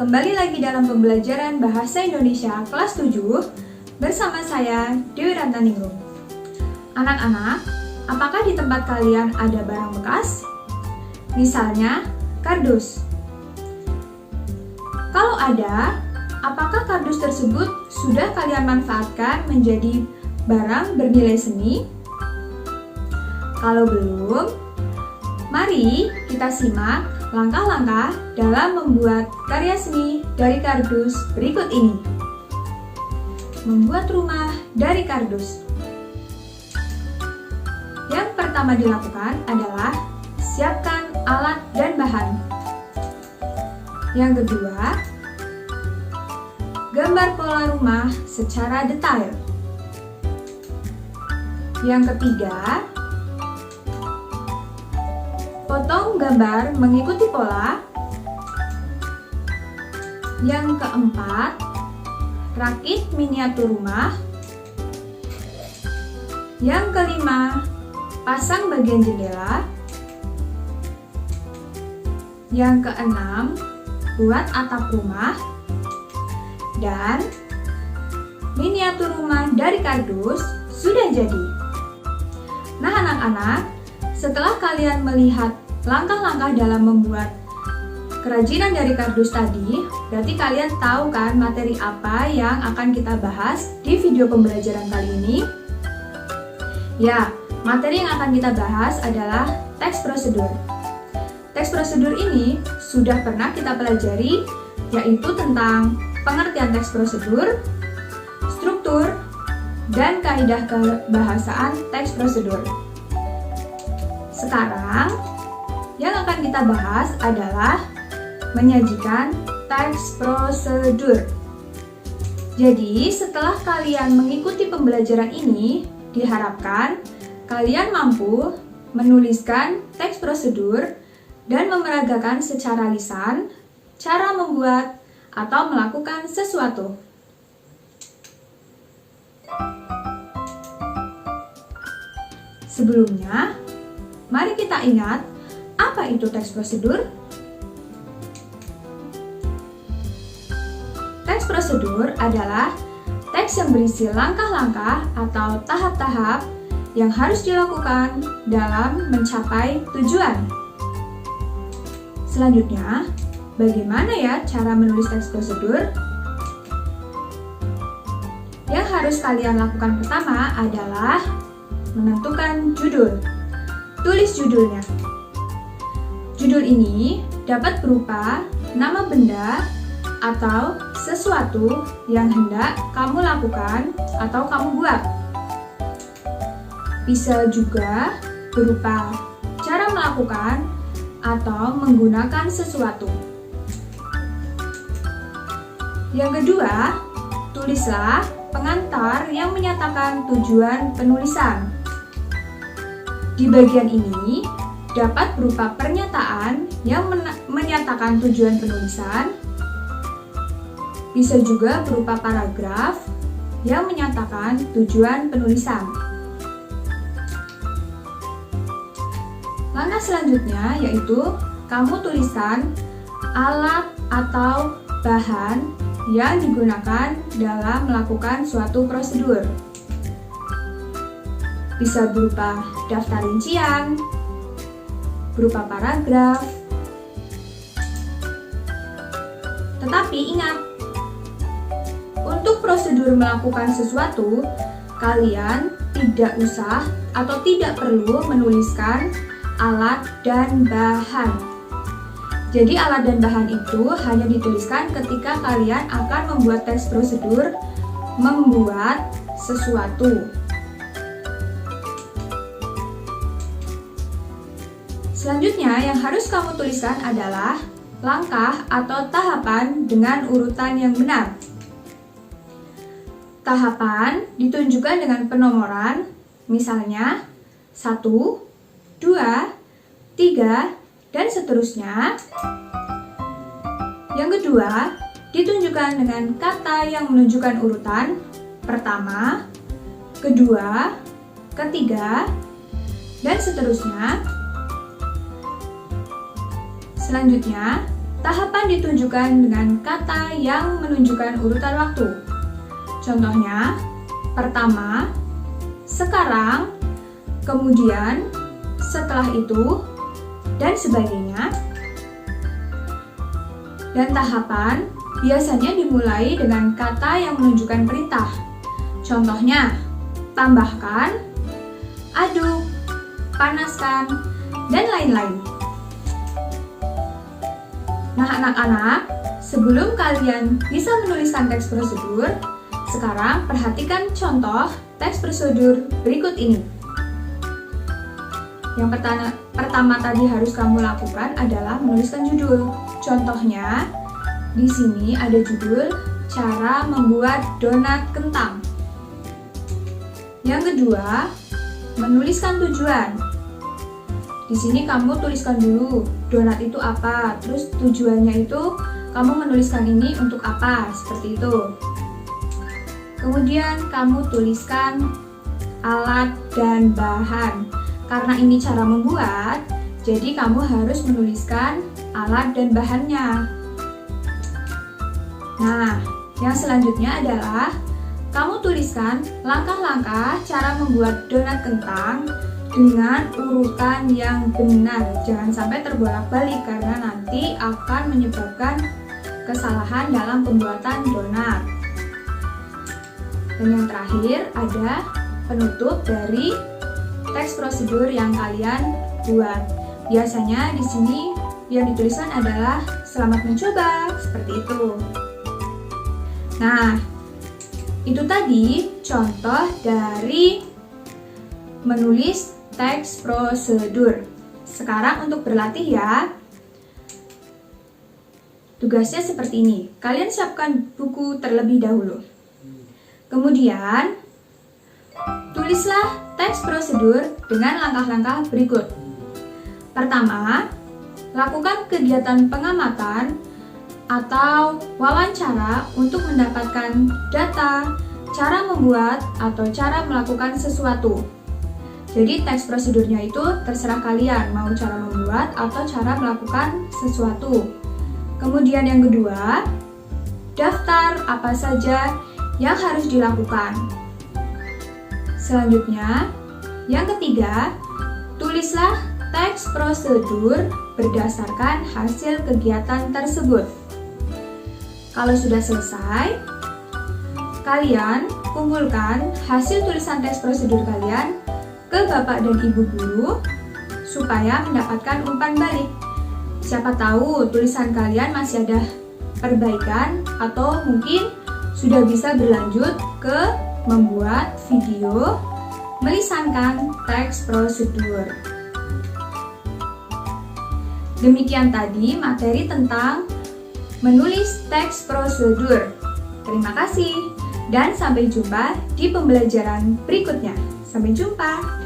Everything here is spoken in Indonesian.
kembali lagi dalam pembelajaran Bahasa Indonesia kelas 7 bersama saya, Dewi Rantaningrum. Anak-anak, apakah di tempat kalian ada barang bekas? Misalnya, kardus. Kalau ada, apakah kardus tersebut sudah kalian manfaatkan menjadi barang bernilai seni? Kalau belum, mari kita simak langkah-langkah dalam membuat karya seni dari kardus berikut ini. Membuat rumah dari kardus. Yang pertama dilakukan adalah siapkan alat dan bahan. Yang kedua, gambar pola rumah secara detail. Yang ketiga, potong gambar mengikuti pola. Yang keempat, rakit miniatur rumah. Yang kelima, pasang bagian jendela. Yang keenam, buat atap rumah. Dan miniatur rumah dari kardus sudah jadi. Nah anak-anak, setelah kalian melihat langkah-langkah dalam membuat kerajinan dari kardus tadi, berarti kalian tahu kan materi apa yang akan kita bahas di video pembelajaran kali ini? Ya, materi yang akan kita bahas adalah teks prosedur. Teks prosedur ini sudah pernah kita pelajari, yaitu tentang pengertian teks prosedur, struktur, dan kaidah kebahasaan teks prosedur. Sekarang, yang akan kita bahas adalah menyajikan teks prosedur. Jadi, setelah kalian mengikuti pembelajaran ini, diharapkan kalian mampu menuliskan teks prosedur dan memeragakan secara lisan cara membuat atau melakukan sesuatu. Sebelumnya, mari kita ingat, apa itu teks prosedur? Teks prosedur adalah teks yang berisi langkah-langkah atau tahap-tahap yang harus dilakukan dalam mencapai tujuan. Selanjutnya, bagaimana ya cara menulis teks prosedur? Yang harus kalian lakukan pertama adalah menentukan judul. Tulis judulnya. Judul ini dapat berupa nama benda atau sesuatu yang hendak kamu lakukan atau kamu buat. Bisa juga berupa cara melakukan atau menggunakan sesuatu. Yang kedua, tulislah pengantar yang menyatakan tujuan penulisan. Di bagian ini dapat berupa pernyataan yang menyatakan tujuan penulisan, bisa juga berupa paragraf yang menyatakan tujuan penulisan. Langkah selanjutnya yaitu kamu tuliskan alat atau bahan yang digunakan dalam melakukan suatu prosedur. Bisa berupa daftar rincian, berupa paragraf. Tetapi ingat, untuk prosedur melakukan sesuatu, kalian tidak usah atau tidak perlu menuliskan alat dan bahan. Jadi alat dan bahan itu hanya dituliskan ketika kalian akan membuat teks prosedur membuat sesuatu. Selanjutnya yang harus kamu tuliskan adalah langkah atau tahapan dengan urutan yang benar. Tahapan ditunjukkan dengan penomoran, misalnya 1, 2, 3, dan seterusnya. Yang kedua, ditunjukkan dengan kata yang menunjukkan urutan pertama, kedua, ketiga, dan seterusnya. Selanjutnya, tahapan ditunjukkan dengan kata yang menunjukkan urutan waktu. Contohnya, pertama, sekarang, kemudian, setelah itu, dan sebagainya. Dan tahapan biasanya dimulai dengan kata yang menunjukkan perintah. Contohnya, tambahkan, aduk, panaskan, dan lain-lain. Nah, anak-anak, sebelum kalian bisa menuliskan teks prosedur, sekarang perhatikan contoh teks prosedur berikut ini. Yang pertama tadi harus kamu lakukan adalah menuliskan judul. Contohnya, di sini ada judul cara membuat donat kentang. Yang kedua, menuliskan tujuan. Di sini kamu tuliskan dulu donat itu apa, terus tujuannya itu kamu menuliskan ini untuk apa, seperti itu. Kemudian kamu tuliskan alat dan bahan. Karena ini cara membuat, jadi kamu harus menuliskan alat dan bahannya. Nah, yang selanjutnya adalah kamu tuliskan langkah-langkah cara membuat donat kentang dengan urutan yang benar. Jangan sampai terbolak-balik karena nanti akan menyebabkan kesalahan dalam pembuatan donat. Dan yang terakhir ada penutup dari teks prosedur yang kalian buat. Biasanya di sini yang dituliskan adalah selamat mencoba, seperti itu. Nah, itu tadi contoh dari menulis teks prosedur. Sekarang untuk berlatih ya. Tugasnya seperti ini. Kalian siapkan buku terlebih dahulu. Kemudian, tulislah teks prosedur dengan langkah-langkah berikut. Pertama, lakukan kegiatan pengamatan atau wawancara untuk mendapatkan data, cara membuat, atau cara melakukan sesuatu. Jadi teks prosedurnya itu terserah kalian, mau cara membuat atau cara melakukan sesuatu. Kemudian yang kedua, daftar apa saja yang harus dilakukan. Selanjutnya, yang ketiga, tulislah teks prosedur berdasarkan hasil kegiatan tersebut. Kalau sudah selesai, kalian kumpulkan hasil tulisan teks prosedur kalian ke Bapak dan Ibu guru supaya mendapatkan umpan balik. Siapa tahu tulisan kalian masih ada perbaikan atau mungkin sudah bisa berlanjut ke membuat video melisankan teks prosedur. Demikian tadi materi tentang menulis teks prosedur. Terima kasih dan sampai jumpa di pembelajaran berikutnya. Sampai jumpa.